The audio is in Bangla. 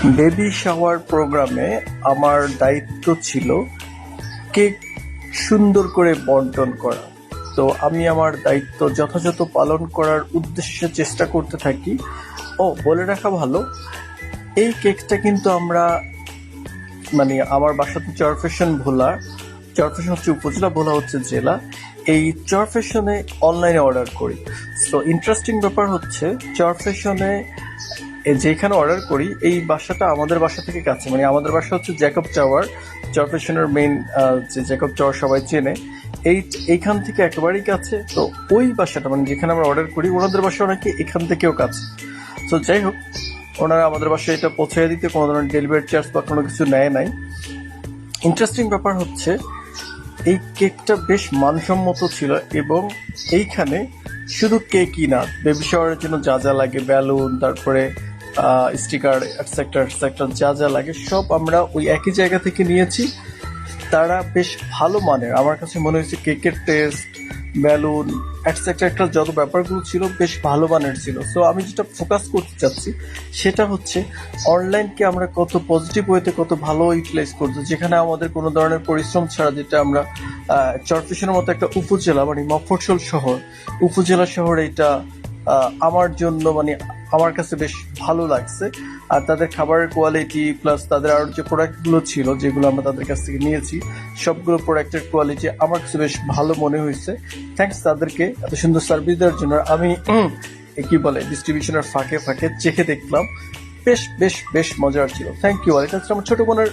বেবি শাওয়ার প্রোগ্রামে আমার দায়িত্ব ছিল কেক সুন্দর করে বন্টন করা। তো আমি আমার দায়িত্ব যথাযথ পালন করার উদ্দেশ্যে চেষ্টা করতে থাকি। বলে রাখা ভালো, এই কেকটা কিন্তু আমরা আমার বাসা তো চরফ্যাশন ভোলা। চরফ্যাশন হচ্ছে উপজেলা, ভোলা হচ্ছে জেলা। এই চরফ্যাশনে অনলাইনে অর্ডার করি। সো ইন্টারেস্টিং ব্যাপার হচ্ছে, চরফ্যাশনে যেখানে অর্ডার করি এই বাসাটা আমাদের বাসা থেকে কাছে। আমাদের বাসা হচ্ছে জ্যাকব টাওয়ার, চরফ্যাশনের মেইন যে জ্যাকব টাওয়ার সবাই চেনে, এইখান থেকে একেবারেই কাছে। তো ওই বাসাটা যেখানে আমরা অর্ডার করি, ওনাদের বাসা নাকি এখান থেকেও কাছে। তো যাই হোক, ওনারা আমাদের বাসায় এটা পৌঁছে দিতে কোনো ধরনের ডেলিভারি চার্জ বা কোনো কিছু নেয় নাই। ইন্টারেস্টিং ব্যাপার হচ্ছে, এই কেকটা বেশ মানসম্মত ছিল এবং এইখানে শুধু কেকই না, বেবি শাওয়ারের জন্য যা যা লাগে, ব্যালুন, তারপরে স্টিকার, এটসেট্রা যা যা লাগে সব আমরা ওই একই জায়গা থেকে নিয়েছি। তারা বেশ ভালো মানের, আমার কাছে মনে হয়েছে কেকের টেস্ট, ব্যালুন, এটসেট্রা যত ব্যাপারগুলো ছিল বেশ ভালো মানের ছিল। সো আমি যেটা ফোকাস করতে চাচ্ছি সেটা হচ্ছে, অনলাইনকে আমরা কত পজিটিভ ওয়েতে কত ভালো ইউটিলাইজ করতে, যেখানে আমাদের কোনো ধরনের পরিশ্রম ছাড়া, যেটা আমরা চরফ্যাশনের মতো একটা উপজেলা, মফস্বল শহর, উপজেলা শহরে এটা আমার জন্য আমার কাছে বেশ ভালো লাগছে। আর তাদের খাবারের কোয়ালিটি প্লাস তাদের আরো যে প্রোডাক্টগুলো ছিল, যেগুলো আমরা তাদের কাছ থেকে নিয়েছি, সবগুলো প্রোডাক্টের কোয়ালিটি আমার কাছে বেশ ভালো মনে হয়েছে। থ্যাঙ্কস তাদেরকে এত সুন্দর সার্ভিস দেওয়ার জন্য। আমি ডিস্ট্রিবিউশনের ফাঁকে ফাঁকে চেখে দেখলাম, বেশ বেশ বেশ মজার ছিল। Thank you. আর এটা হচ্ছে আমার ছোট বোনের